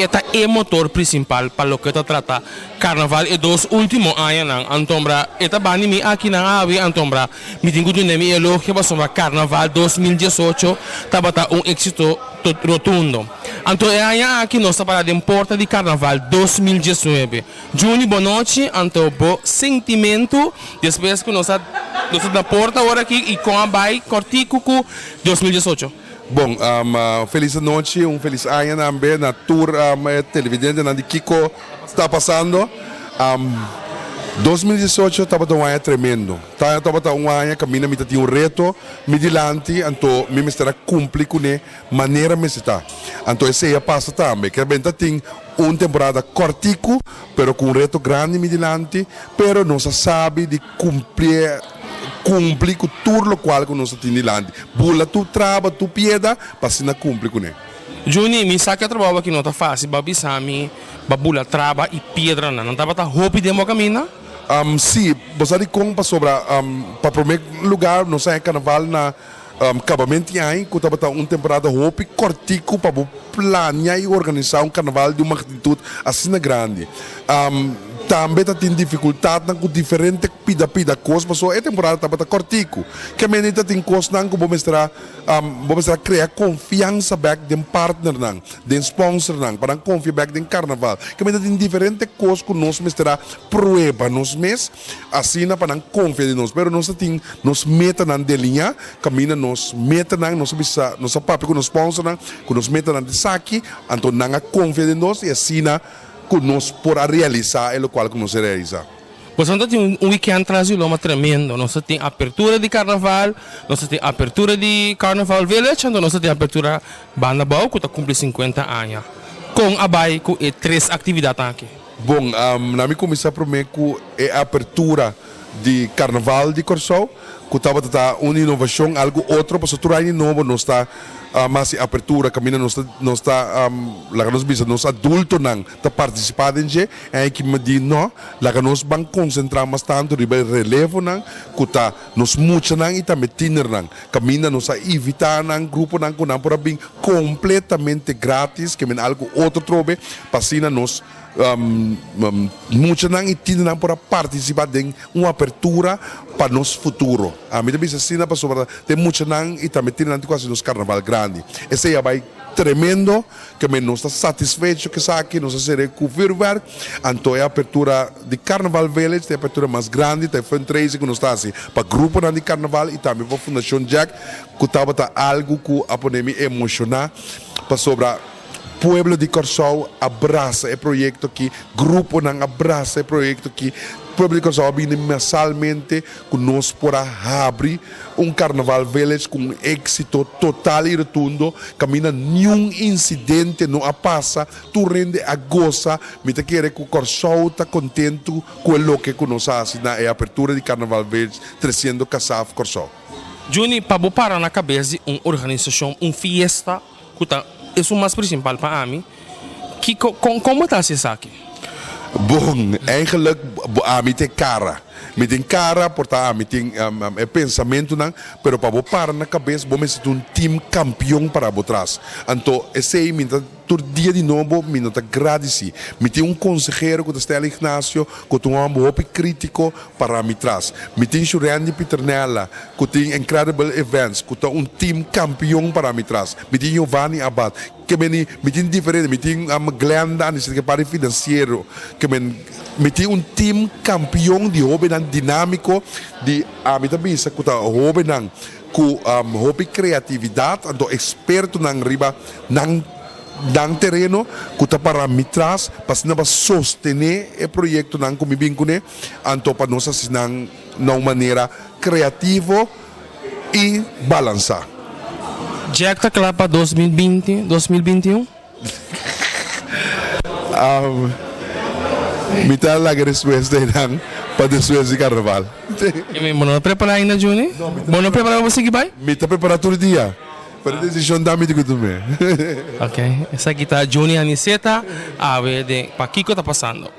esta é o motor principal para o que está trata carnaval e dos últimos anos não antombra esta bani mi aqui na ave antombra me tenho de nome elogio para sobre carnaval 2018 tabata êxito rotundo então aqui nós está para a porta de carnaval 2019 Juni boa noite então bom sentimento depois que nós da porta agora aqui e com a bai cortico 2018. Bom, feliz noite, feliz ano também na tour televidente na de Kiko está passando. 2018 estava um ano tremendo. Estava um ano que minha tinha um reto, me dilante, então me estará cumprir com a maneira me está. Então esse é passa também, que a tem uma temporada cortico, pero com um reto grande me dilante, pero não se sabe de cumprir com tudo o qual que nós temos dilante. Bula tu traba, tu pieda, para se não cumprir com ele. Juni, me saca trabalho aqui não está fácil, babi sami, babula traba e pedra não estava tá roupa de mo caminho? Sim, você de compra sobre para o primeiro lugar, nós é carnaval na acabamento aí, que estava uma temporada roupa cortico para planear e organizar carnaval de uma magnitude assim grande. Também tem dificuldade com diferentes pida coisas, mas a temporada está cortico. Que a menina tem coisas que vou mostrar criar confiança back de partner de sponsor para confiar back de carnaval. Que a menina tem diferentes coisas que nós mostrar prova nos mês, assim para confiar em nós. Pero nós tem nos meta na delinha, caminha nos meta na nos papo com nos sponsor que nos meta na de saque, então não confia em nós e assim que nós por realizar é o qual que nós realizar. Você tem weekend transiloma tremendo, nós tem abertura de carnaval, nós tem abertura de Carnaval Village, então nós tem abertura Banda Bau, que está cumprindo 50 anos. Com a BAI, com três atividades aqui. Bom, na minha comissão promete que a abertura de Carnaval de Corsol, que estava uma inovação, algo outro, para o ano novo nós está mas a apertura caminha nós está lá nós bisa nós adultos não está participando em je é que me diz não lá nós vamos concentrar mais tanto riba relevo não que tá nós muita não e também tiner não caminha nós evitar não grupo não com não para bem completamente grátis que me algo outro trobe passina nós muitos não e tiner não para participar em uma apertura para nosso futuro a mim também assim para sobre tem muitos não e também tiner não quase nos carnaval grande. Esse vai tremendo, que não está satisfeito que aqui não se recuperar. Então é a abertura de Carnaval Village, é a abertura mais grande, tem fundraising que não está assim para grupo de Carnaval e também para a Fundação Jack, que estava algo que a pandemia emocionar para sobre Pueblo de Corsol abraça o projeto aqui, grupo não abraça o projeto aqui. Pueblo de Corsol vem mensalmente que nós por abrir Carnaval Village com êxito total e rotundo, caminha nenhum incidente não passa, tu rende a goza, me te quer que o Corsol está contente com o que nós fazemos na abertura de Carnaval Village, 300 Casaf Corsol. Juni, para parar na cabeça uma organização, uma fiesta, que é o mais principal para mim, como está se aqui? Bom, eigenlijk me tem cara. Me tem cara, portanto, me tem pensamento, não, pero para parar na cabeça, vamos ser time campeão para trás. Então, esse aí, todo dia de novo, me não agradeci. Me tem consejero que está Ignacio, que tem hopi crítico para me trás. Me tem Randy Piternella, que tem incredible events, que tem time campeão para me trás. Me tem Giovanni Abad, que me tem diferente, me tem Glenda, que para financeiro, que me tem time campeão de hobby dinâmico, de me também se que hobby com hobby criatividade, então experto na riba dan terreno que está para mitras para não sostener o projeto não como bem com então para nós assim na maneira criativa e balançar. Jack está claro para 2020, 2021? Me está lá que resposta não para depois de carnaval. E me não preparar ainda, Juni? Não preparar você que vai? Me está preparado todo dia. Para decisão da mídia que tu me. Ok, essa aqui está Juni Aniceta, a ver de para Kiko está passando.